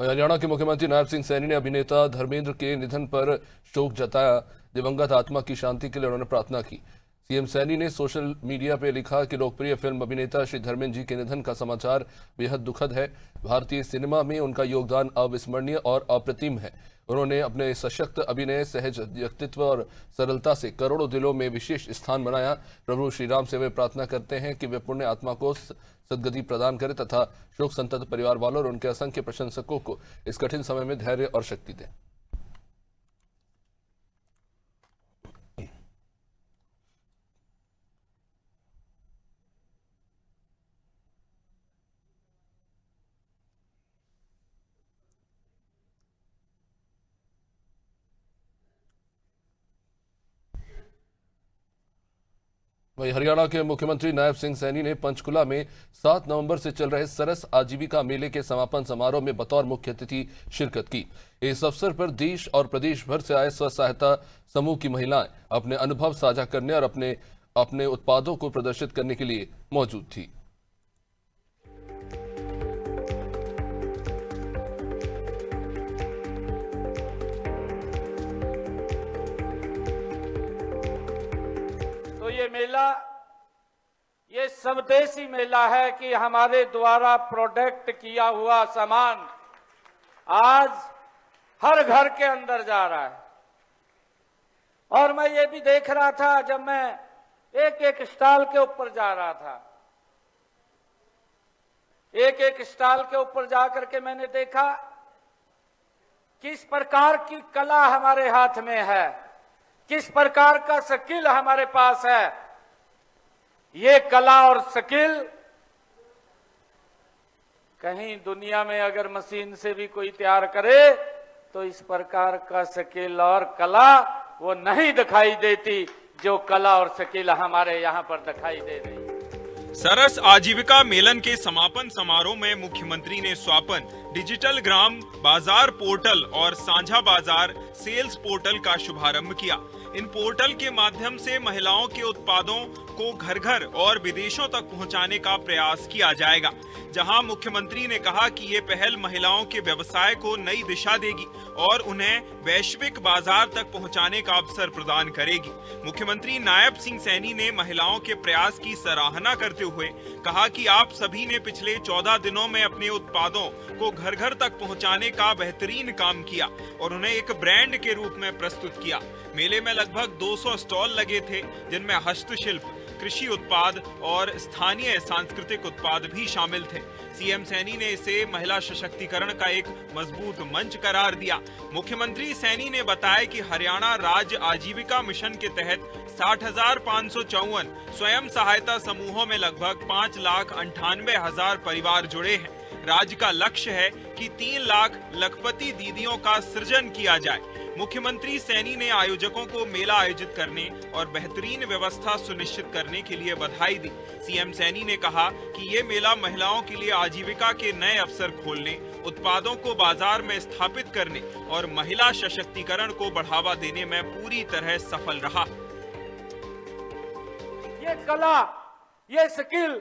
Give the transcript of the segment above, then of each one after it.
हरियाणा के मुख्यमंत्री नायब सिंह सैनी ने अभिनेता धर्मेंद्र के निधन पर शोक जताया। दिवंगत आत्मा की शांति के लिए उन्होंने प्रार्थना की। सीएम सैनी ने सोशल मीडिया पर लिखा कि लोकप्रिय फिल्म अभिनेता श्री धर्मेंद्र जी के निधन का समाचार बेहद दुखद है। भारतीय सिनेमा में उनका योगदान अविस्मरणीय और अप्रतिम है। उन्होंने अपने सशक्त अभिनय, सहज व्यक्तित्व और सरलता से करोड़ों दिलों में विशेष स्थान बनाया। प्रभु श्री राम से वे प्रार्थना करते हैं कि वे पुण्य आत्मा को सद्गति प्रदान करें तथा शोक संतप्त परिवार वालों और उनके असंख्य प्रशंसकों को इस कठिन समय में धैर्य और शक्ति दें। वहीं हरियाणा के मुख्यमंत्री नायब सिंह सैनी ने पंचकुला में 7 नवंबर से चल रहे सरस आजीविका मेले के समापन समारोह में बतौर मुख्य अतिथि शिरकत की। इस अवसर पर देश और प्रदेश भर से आए स्व सहायता समूह की महिलाएं अपने अनुभव साझा करने और अपने उत्पादों को प्रदर्शित करने के लिए मौजूद थी। तो ये मेला, ये स्वदेशी मेला है कि हमारे द्वारा प्रोडक्ट किया हुआ सामान आज हर घर के अंदर जा रहा है। और मैं ये भी देख रहा था जब मैं एक एक स्टॉल के ऊपर जा रहा था, एक एक स्टॉल के ऊपर जाकर के मैंने देखा किस प्रकार की कला हमारे हाथ में है, किस प्रकार का स्किल हमारे पास है। ये कला और स्किल कहीं दुनिया में अगर मशीन से भी कोई तैयार करे तो इस प्रकार का स्किल और कला वो नहीं दिखाई देती जो कला और स्किल हमारे यहाँ पर दिखाई दे रही है। सरस आजीविका मेलन के समापन समारोह में मुख्यमंत्री ने स्वापन, डिजिटल ग्राम बाजार पोर्टल और साझा बाजार सेल्स पोर्टल का शुभारंभ किया। इन पोर्टल के माध्यम से महिलाओं के उत्पादों को घर घर और विदेशों तक पहुंचाने का प्रयास किया जाएगा, जहां मुख्यमंत्री ने कहा कि ये पहल महिलाओं के व्यवसाय को नई दिशा देगी और उन्हें वैश्विक बाजार तक पहुंचाने का अवसर प्रदान करेगी। मुख्यमंत्री नायब सिंह सैनी ने महिलाओं के प्रयास की सराहना करते हुए कहा कि आप सभी ने पिछले 14 दिनों में अपने उत्पादों को घर घर तक पहुंचाने का बेहतरीन काम किया और उन्हें एक ब्रांड के रूप में प्रस्तुत किया। मेले में लगभग 200 स्टॉल लगे थे, जिनमें हस्तशिल्प, कृषि उत्पाद और स्थानीय सांस्कृतिक उत्पाद भी शामिल थे। सीएम सैनी ने इसे महिला सशक्तिकरण का एक मजबूत मंच करार दिया। मुख्यमंत्री सैनी ने बताया कि हरियाणा राज्य आजीविका मिशन के तहत 60,554 स्वयं सहायता समूहों में लगभग 5,98,000 परिवार जुड़े हैं। राज्य का लक्ष्य है कि 3 लाख लखपति दीदियों का सृजन किया जाए। मुख्यमंत्री सैनी ने आयोजकों को मेला आयोजित करने और बेहतरीन व्यवस्था सुनिश्चित करने के लिए बधाई दी। सीएम सैनी ने कहा कि ये मेला महिलाओं के लिए आजीविका के नए अवसर खोलने, उत्पादों को बाजार में स्थापित करने और महिला सशक्तिकरण को बढ़ावा देने में पूरी तरह सफल रहा। ये कला, ये स्किल,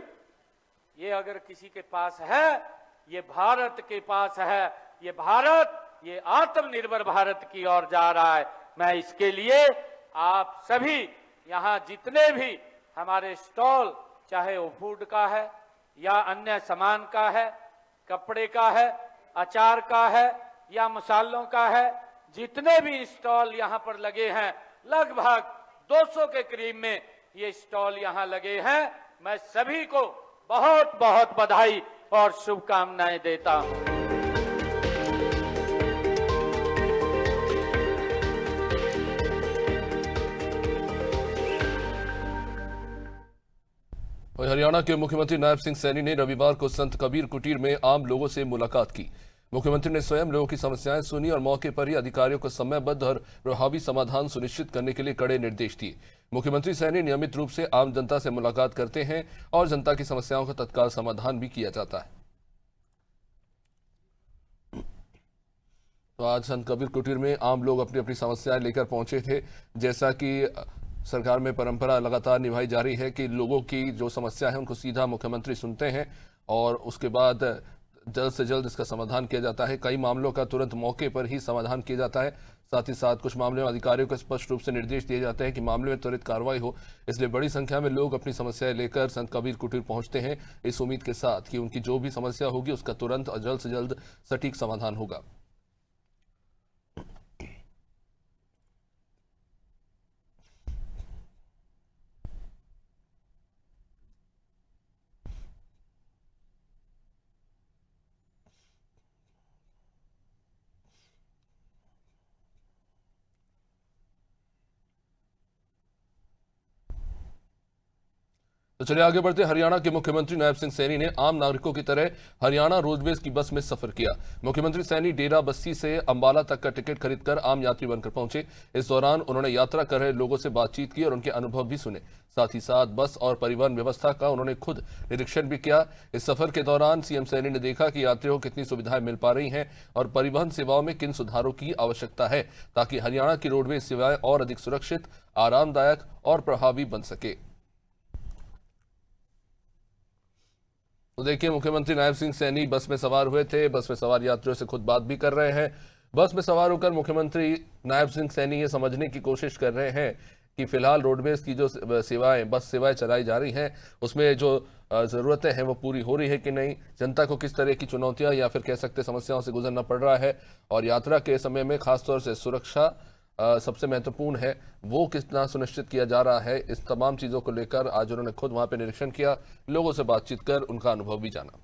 ये अगर किसी के पास है, ये भारत के पास है। ये भारत, ये आत्मनिर्भर भारत की ओर जा रहा है। मैं इसके लिए आप सभी यहाँ जितने भी हमारे स्टॉल, चाहे वो फूड का है या अन्य सामान का है, कपड़े का है, अचार का है या मसालों का है, जितने भी स्टॉल यहाँ पर लगे हैं, लगभग 200 के करीब में ये स्टॉल यहाँ लगे हैं। मैं सभी को बहुत बहुत बधाई और शुभकामनाएं देता हूं। हरियाणा के मुख्यमंत्री नायब सिंह सैनी ने रविवार को संत कबीर कुटीर में आम लोगों से मुलाकात की। मुख्यमंत्री ने स्वयं लोगों की समस्याएं सुनी और मौके पर ही अधिकारियों को समयबद्ध और प्रभावी समाधान सुनिश्चित करने के लिए कड़े निर्देश दिए। मुख्यमंत्री सैनी नियमित रूप से आम जनता से मुलाकात करते हैं और जनता की समस्याओं का तत्काल समाधान भी किया जाता है। तो आज संत कबीर कुटीर में आम लोग अपनी अपनी समस्याएं लेकर पहुंचे थे। जैसा कि सरकार में परंपरा लगातार निभाई जा रही है कि लोगों की जो समस्या है उनको सीधा मुख्यमंत्री सुनते हैं और उसके बाद जल्द से जल्द इसका समाधान किया जाता है। कई मामलों का तुरंत मौके पर ही समाधान किया जाता है। साथ ही साथ कुछ मामलों में अधिकारियों को स्पष्ट रूप से निर्देश दिए जाते हैं कि मामले में त्वरित कार्रवाई हो। इसलिए बड़ी संख्या में लोग अपनी समस्याएं लेकर संत कबीर कुटीर पहुंचते हैं, इस उम्मीद के साथ कि उनकी जो भी समस्या होगी उसका तुरंत और जल्द से जल्द सटीक समाधान होगा। तो चलिए आगे बढ़ते। हरियाणा के मुख्यमंत्री नायब सिंह सैनी ने आम नागरिकों की तरह हरियाणा रोडवेज की बस में सफर किया। मुख्यमंत्री सैनी डेरा बस्सी से अंबाला तक का टिकट खरीदकर आम यात्री बनकर पहुंचे। इस दौरान उन्होंने यात्रा कर रहे लोगों से बातचीत की और उनके अनुभव भी सुने। साथ ही साथ बस और परिवहन व्यवस्था का उन्होंने खुद निरीक्षण भी किया। इस सफर के दौरान सीएम सैनी ने देखा कि यात्रियों को कितनी सुविधाएं मिल पा रही हैं और परिवहन सेवाओं में किन सुधारों की आवश्यकता है, ताकि हरियाणा की रोडवेज सेवाएं और अधिक सुरक्षित, आरामदायक और प्रभावी बन सके। तो देखिए, मुख्यमंत्री नायब सिंह सैनी बस में सवार हुए थे। बस में सवार यात्रियों से खुद बात भी कर रहे हैं। बस में सवार होकर मुख्यमंत्री नायब सिंह सैनी ये समझने की कोशिश कर रहे हैं कि फिलहाल रोडवेज की जो सेवाएं, बस सेवाएं चलाई जा रही हैं, उसमें जो ज़रूरतें हैं वो पूरी हो रही है कि नहीं, जनता को किस तरह की चुनौतियां या फिर कह सकते समस्याओं से गुजरना पड़ रहा है, और यात्रा के समय में खासतौर से सुरक्षा सबसे महत्वपूर्ण है, वो कितना सुनिश्चित किया जा रहा है। इस तमाम चीज़ों को लेकर आज उन्होंने खुद वहां पे निरीक्षण किया, लोगों से बातचीत कर उनका अनुभव भी जाना।